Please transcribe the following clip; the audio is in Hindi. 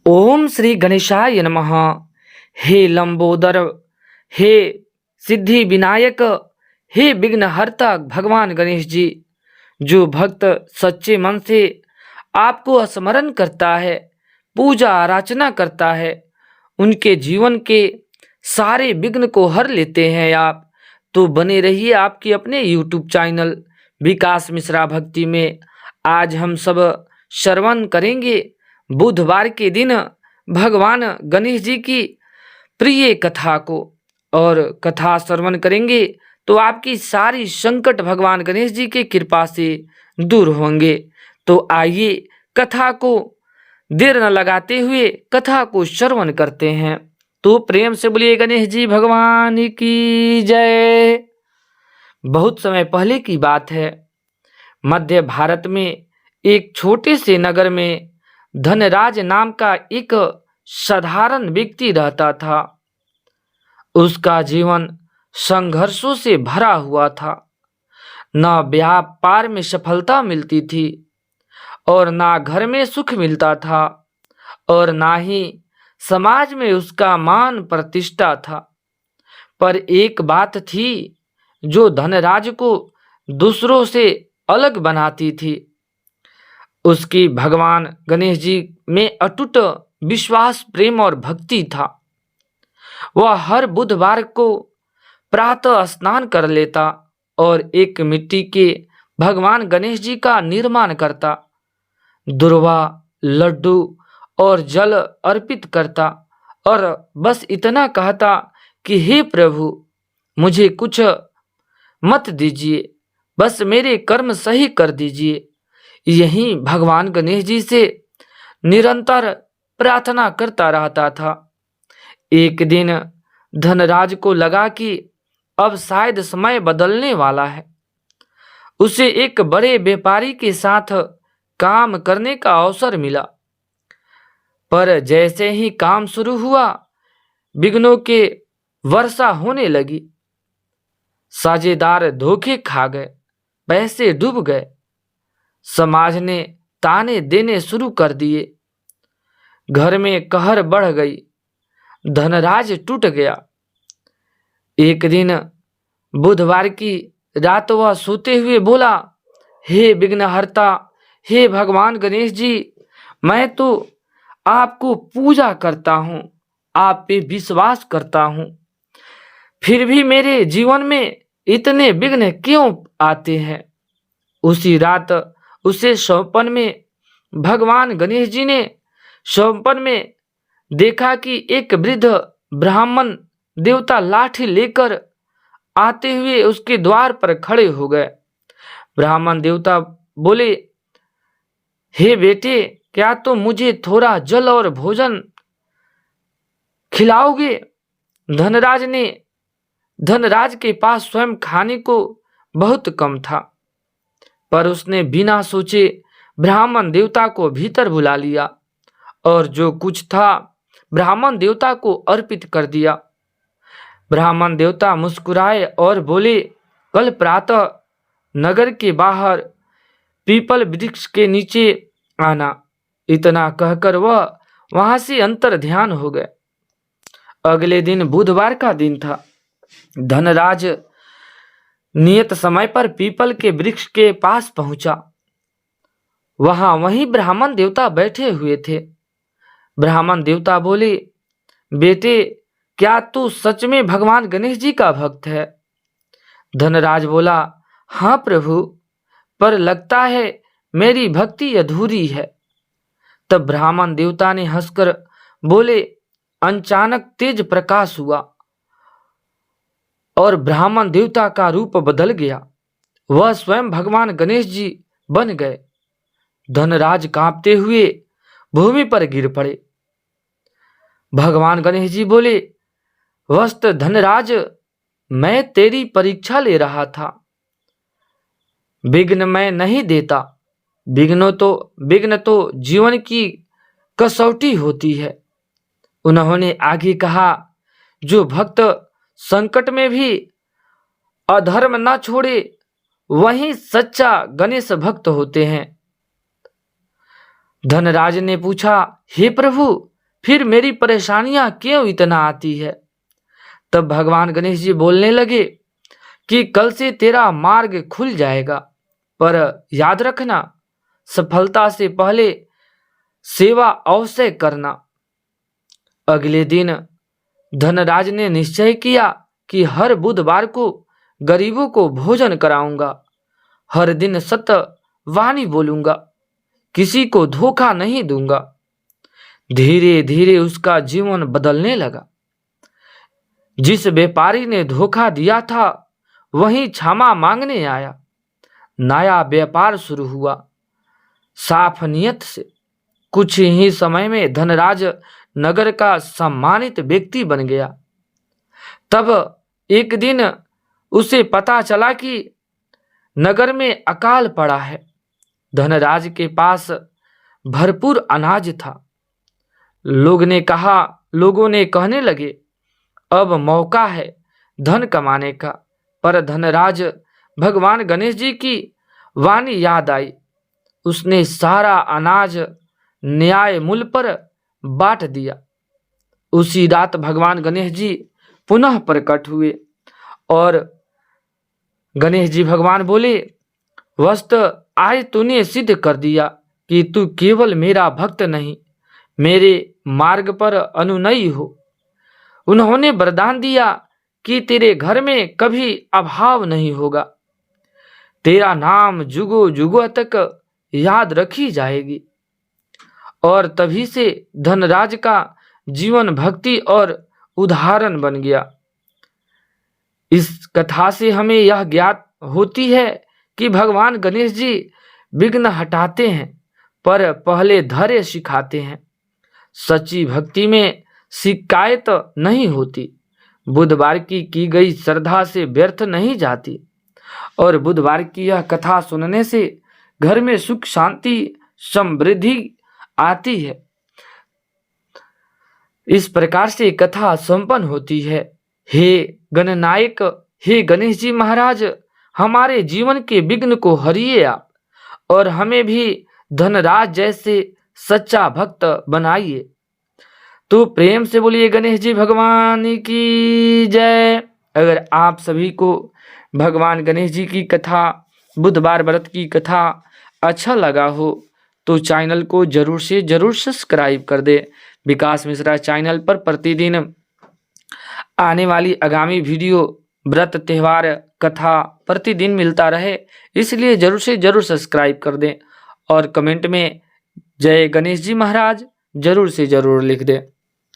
ओम श्री गणेशाय नमः। हे लंबोदर, हे सिद्धि विनायक, हे विघ्नहर्ता भगवान गणेश जी, जो भक्त सच्चे मन से आपको स्मरण करता है, पूजा आराधना करता है, उनके जीवन के सारे विघ्न को हर लेते हैं आप। तो बने रहिए आपके अपने YouTube चैनल विकास मिश्रा भक्ति में। आज हम सब श्रवण करेंगे बुधवार के दिन भगवान गणेश जी की प्रिय कथा को, और कथा श्रवण करेंगे तो आपकी सारी संकट भगवान गणेश जी के कृपा से दूर होंगे। तो आइए कथा को देर न लगाते हुए कथा को श्रवण करते हैं। तो प्रेम से बोलिए गणेश जी भगवान की जय। बहुत समय पहले की बात है, मध्य भारत में एक छोटे से नगर में धनराज नाम का एक साधारण व्यक्ति रहता था। उसका जीवन संघर्षों से भरा हुआ था। न व्यापार में सफलता मिलती थी, और ना घर में सुख मिलता था, और ना ही समाज में उसका मान प्रतिष्ठा था। पर एक बात थी जो धनराज को दूसरों से अलग बनाती थी। उसकी भगवान गणेश जी में अटूट विश्वास, प्रेम और भक्ति था। वह हर बुधवार को प्रातः स्नान कर लेता और एक मिट्टी के भगवान गणेश जी का निर्माण करता, दुर्वा, लड्डू और जल अर्पित करता, और बस इतना कहता कि हे प्रभु, मुझे कुछ मत दीजिए, बस मेरे कर्म सही कर दीजिए। यही भगवान गणेश जी से निरंतर प्रार्थना करता रहता था। एक दिन धनराज को लगा कि अब शायद समय बदलने वाला है। उसे एक बड़े व्यापारी के साथ काम करने का अवसर मिला। पर जैसे ही काम शुरू हुआ, विघ्नों के वर्षा होने लगी। साझेदार धोखे खा गए, पैसे डूब गए, समाज ने ताने देने शुरू कर दिए, घर में कहर बढ़ गई, धनराज टूट गया। एक दिन बुधवार की रात वह सोते हुए बोला, हे विघ्नहर्ता, हे भगवान गणेश जी, मैं तो आपको पूजा करता हूँ, आप पे विश्वास करता हूँ, फिर भी मेरे जीवन में इतने विघ्न क्यों आते हैं। उसी रात उसे स्वप्न में भगवान गणेश जी ने स्वप्न में देखा कि एक वृद्ध ब्राह्मण देवता लाठी लेकर आते हुए उसके द्वार पर खड़े हो गए। ब्राह्मण देवता बोले, हे बेटे, क्या तुम मुझे थोड़ा जल और भोजन खिलाओगे? धनराज के पास स्वयं खाने को बहुत कम था, पर उसने बिना सोचे ब्राह्मण देवता को भीतर बुला लिया और जो कुछ था ब्राह्मण देवता को अर्पित कर दिया। ब्राह्मण देवता मुस्कुराए और बोले, कल प्रातः नगर के बाहर पीपल वृक्ष के नीचे आना। इतना कहकर वह वहां से अंतर ध्यान हो गए। अगले दिन बुधवार का दिन था। धनराज नियत समय पर पीपल के वृक्ष के पास पहुंचा। वहीं ब्राह्मण देवता बैठे हुए थे। ब्राह्मण देवता बोले, बेटे, क्या तू सच में भगवान गणेश जी का भक्त है? धनराज बोला, हाँ प्रभु, पर लगता है मेरी भक्ति अधूरी है। तब ब्राह्मण देवता ने हंसकर बोले, अचानक तेज प्रकाश हुआ और ब्राह्मण देवता का रूप बदल गया। वह स्वयं भगवान गणेश जी बन गए। धनराज कांपते हुए भूमि पर गिर पड़े। भगवान गणेश जी बोले, वस्त धनराज, मैं तेरी परीक्षा ले रहा था। विघ्न मैं नहीं देता। विघ्न तो जीवन की कसौटी होती है। उन्होंने आगे कहा, जो भक्त संकट में भी अधर्म न छोड़े, वही सच्चा गणेश भक्त होते हैं। धनराज ने पूछा, हे प्रभु, फिर मेरी परेशानियां क्यों इतना आती है? तब भगवान गणेश जी बोलने लगे कि कल से तेरा मार्ग खुल जाएगा, पर याद रखना, सफलता से पहले सेवा अवश्य करना। अगले दिन धनराज ने निश्चय किया कि हर बुधवार को गरीबों को भोजन कराऊंगा, हर दिन सत्य वाणी बोलूंगा, किसी को धोखा नहीं दूंगा। धीरे धीरे उसका जीवन बदलने लगा। जिस व्यापारी ने धोखा दिया था वही क्षमा मांगने आया। नया व्यापार शुरू हुआ साफ नियत से। कुछ ही समय में धनराज नगर का सम्मानित व्यक्ति बन गया। तब एक दिन उसे पता चला कि नगर में अकाल पड़ा है। धनराज के पास भरपूर अनाज था। लोगों ने कहने लगे, अब मौका है धन कमाने का। पर धनराज भगवान गणेश जी की वाणी याद आई। उसने सारा अनाज न्याय मूल्य पर बांट दिया। उसी रात भगवान गणेश जी पुनः प्रकट हुए और गणेश जी भगवान बोले, वस्तु आज तूने सिद्ध कर दिया कि तू केवल मेरा भक्त नहीं, मेरे मार्ग पर अनुनयी हो। उन्होंने वरदान दिया कि तेरे घर में कभी अभाव नहीं होगा, तेरा नाम जुगों जुगों तक याद रखी जाएगी। और तभी से धनराज का जीवन भक्ति और उदाहरण बन गया। इस कथा से हमें यह ज्ञात होती है कि भगवान गणेश जी विघ्न हटाते हैं, पर पहले धैर्य सिखाते हैं। सच्ची भक्ति में शिकायत नहीं होती। बुधवार की गई श्रद्धा से व्यर्थ नहीं जाती। और बुधवार की यह कथा सुनने से घर में सुख शांति समृद्धि आती है। इस प्रकार से कथा संपन्न होती है। हे गणनायक, हे गणेश जी महाराज, हमारे जीवन के विघ्न को हरिए आप और हमें भी धनराज जैसे सच्चा भक्त बनाइए। तो प्रेम से बोलिए गणेश जी भगवान की जय। अगर आप सभी को भगवान गणेश जी की कथा, बुधवार व्रत की कथा अच्छा लगा हो तो चैनल को जरूर से जरूर सब्सक्राइब कर दे। विकास मिश्रा चैनल पर प्रतिदिन आने वाली आगामी वीडियो व्रत त्यौहार कथा प्रतिदिन मिलता रहे, इसलिए जरूर से जरूर सब्सक्राइब कर दें और कमेंट में जय गणेश जी महाराज जरूर से जरूर लिख दें।